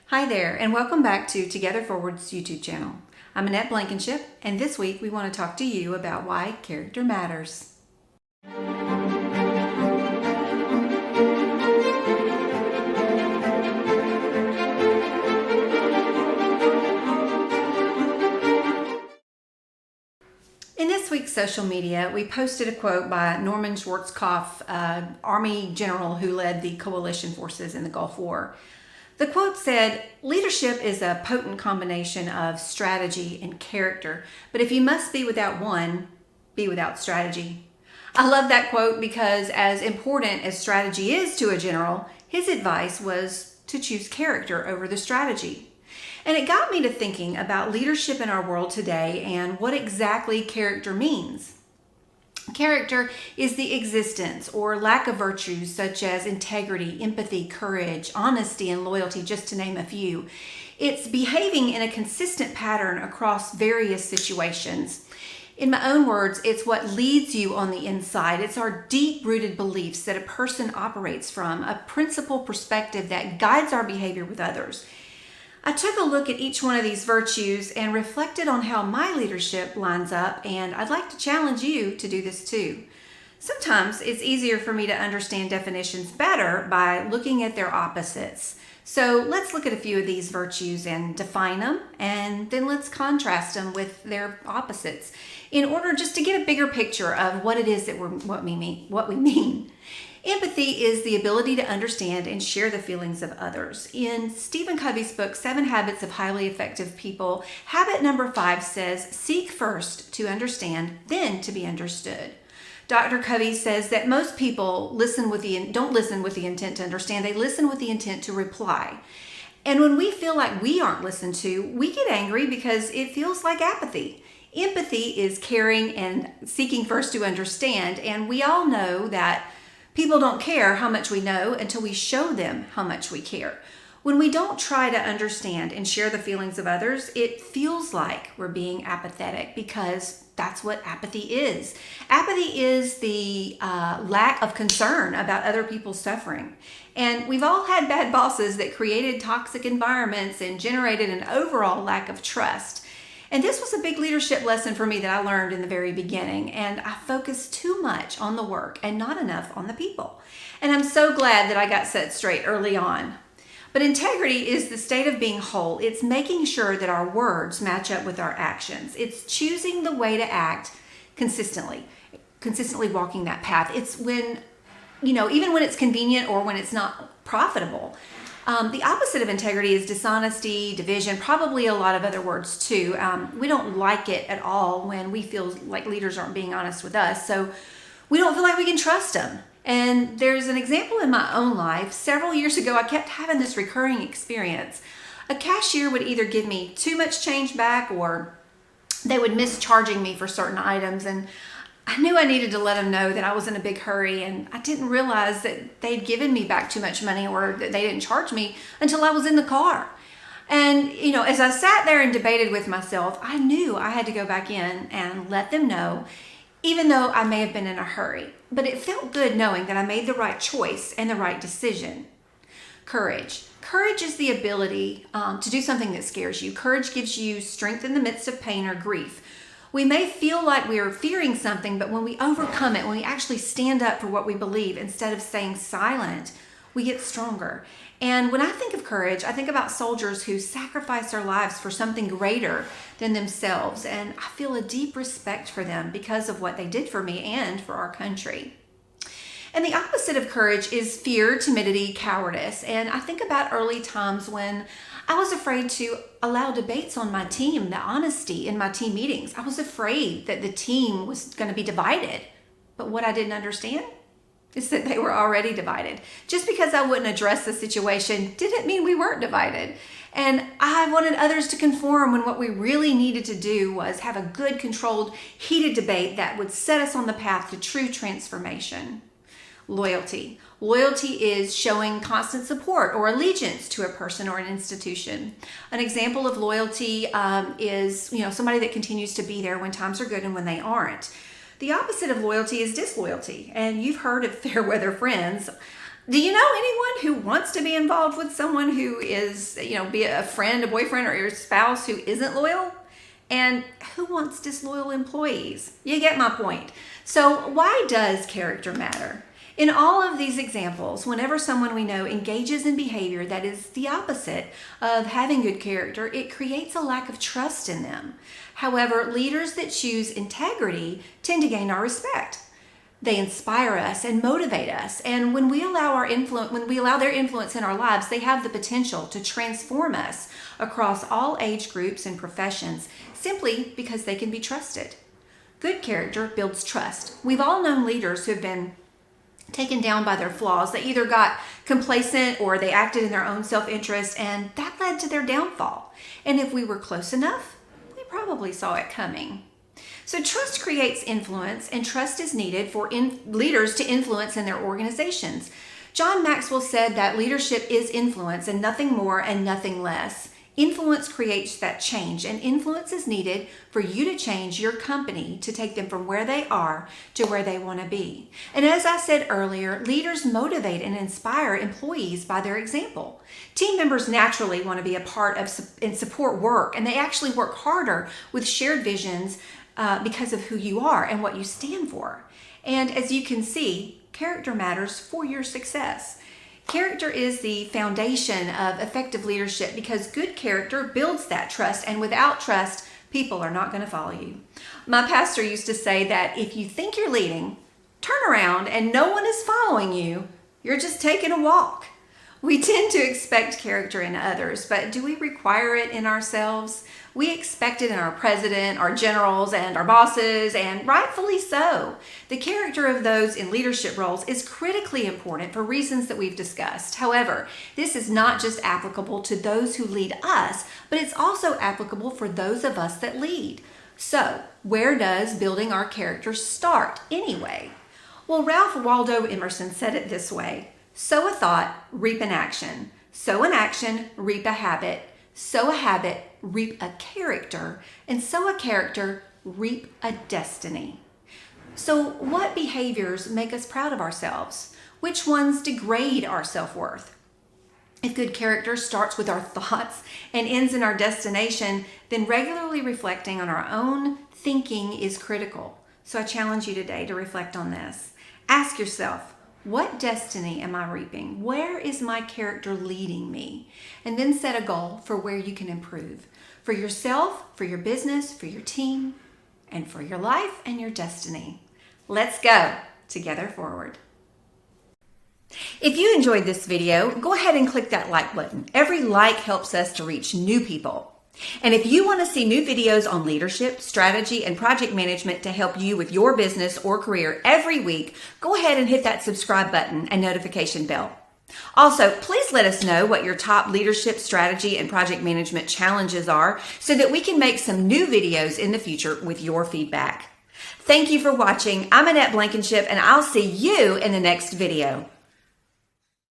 Hi there, and welcome back to Together Forward's YouTube channel. I'm Annette Blankenship, and this week we want to talk to you about why character matters. In this week's social media, we posted a quote by Norman Schwarzkopf, Army general who led the coalition forces in the Gulf War. The quote said, "Leadership is a potent combination of strategy and character, but if you must be without one, be without strategy." I love that quote because as important as strategy is to a general, his advice was to choose character over the strategy. And it got me to thinking about leadership in our world today and what exactly character means. Character is the existence or lack of virtues such as integrity, empathy, courage, honesty, and loyalty, just to name a few. It's behaving in a consistent pattern across various situations. In my own words, it's what leads you on the inside. It's our deep-rooted beliefs that a person operates from, a principle perspective that guides our behavior with others. I took a look at each one of these virtues and reflected on how my leadership lines up, and I'd like to challenge you to do this too. Sometimes it's easier for me to understand definitions better by looking at their opposites. So let's look at a few of these virtues and define them, and then let's contrast them with their opposites in order just to get a bigger picture of what it is that what we mean. Empathy is the ability to understand and share the feelings of others. In Stephen Covey's book, 7 Habits of Highly Effective People, habit number 5 says, "Seek first to understand, then to be understood." Dr. Covey says that most people don't listen with the intent to understand, they listen with the intent to reply. And when we feel like we aren't listened to, we get angry because it feels like apathy. Empathy is caring and seeking first to understand, and we all know that people don't care how much we know until we show them how much we care. When we don't try to understand and share the feelings of others, it feels like we're being apathetic because that's what apathy is. Apathy is the lack of concern about other people's suffering. And we've all had bad bosses that created toxic environments and generated an overall lack of trust. And this was a big leadership lesson for me that I learned in the very beginning. And I focused too much on the work and not enough on the people. And I'm so glad that I got set straight early on. But integrity is the state of being whole. It's making sure that our words match up with our actions. It's choosing the way to act consistently walking that path. It's when, even when it's convenient or when it's not profitable. The opposite of integrity is dishonesty, division, probably a lot of other words too. We don't like it at all when we feel like leaders aren't being honest with us. So we don't feel like we can trust them. And there's an example in my own life. Several years ago, I kept having this recurring experience. A cashier would either give me too much change back or they would miss charging me for certain items. And I knew I needed to let them know that I was in a big hurry, and I didn't realize that they'd given me back too much money or that they didn't charge me until I was in the car. And, as I sat there and debated with myself, I knew I had to go back in and let them know, even though I may have been in a hurry. But it felt good knowing that I made the right choice and the right decision. Courage. Courage is the ability to do something that scares you. Courage gives you strength in the midst of pain or grief. We may feel like we are fearing something, but when we overcome it, when we actually stand up for what we believe instead of staying silent, we get stronger. And when I think of courage, I think about soldiers who sacrifice their lives for something greater than themselves. And I feel a deep respect for them because of what they did for me and for our country. And the opposite of courage is fear, timidity, cowardice. And I think about early times when I was afraid to allow debates on my team, the honesty in my team meetings. I was afraid that the team was going to be divided. But what I didn't understand is that they were already divided. Just because I wouldn't address the situation didn't mean we weren't divided. And I wanted others to conform when what we really needed to do was have a good, controlled, heated debate that would set us on the path to true transformation. Loyalty. Loyalty is showing constant support or allegiance to a person or an institution. An example of loyalty is, somebody that continues to be there when times are good and when they aren't. The opposite of loyalty is disloyalty. And you've heard of fair weather friends. Do you know anyone who wants to be involved with someone who is, be a friend, a boyfriend, or your spouse who isn't loyal? And who wants disloyal employees? You get my point. So why does character matter? In all of these examples, whenever someone we know engages in behavior that is the opposite of having good character, it creates a lack of trust in them. However, leaders that choose integrity tend to gain our respect. They inspire us and motivate us. And when we allow their influence in our lives, they have the potential to transform us across all age groups and professions simply because they can be trusted. Good character builds trust. We've all known leaders who have been taken down by their flaws. They either got complacent or they acted in their own self-interest, and that led to their downfall. And if we were close enough, we probably saw it coming. So trust creates influence, and trust is needed for leaders to influence in their organizations. John Maxwell said that leadership is influence and nothing more and nothing less. Influence creates that change, and influence is needed for you to change your company to take them from where they are to where they want to be. And as I said earlier, leaders motivate and inspire employees by their example. Team members naturally want to be a part of and support work, and they actually work harder with shared visions because of who you are and what you stand for. And as you can see, character matters for your success. Character is the foundation of effective leadership because good character builds that trust, and without trust, people are not going to follow you. My pastor used to say that if you think you're leading, turn around and no one is following you, you're just taking a walk. We tend to expect character in others, but do we require it in ourselves? We expect it in our president, our generals, and our bosses, and rightfully so. The character of those in leadership roles is critically important for reasons that we've discussed. However, this is not just applicable to those who lead us, but it's also applicable for those of us that lead. So, where does building our character start anyway? Well, Ralph Waldo Emerson said it this way: sow a thought, reap an action. Sow an action, reap a habit. Sow a habit, reap a character. And sow a character, reap a destiny. So what behaviors make us proud of ourselves? Which ones degrade our self-worth? If good character starts with our thoughts and ends in our destination, then regularly reflecting on our own thinking is critical. So I challenge you today to reflect on this. Ask yourself, what destiny am I reaping? Where is my character leading me? And then set a goal for where you can improve. For yourself, for your business, for your team, and for your life and your destiny. Let's go together forward. If you enjoyed this video, go ahead and click that like button. Every like helps us to reach new people. And if you want to see new videos on leadership, strategy, and project management to help you with your business or career every week, go ahead and hit that subscribe button and notification bell. Also, please let us know what your top leadership, strategy, and project management challenges are so that we can make some new videos in the future with your feedback. Thank you for watching. I'm Annette Blankenship, and I'll see you in the next video.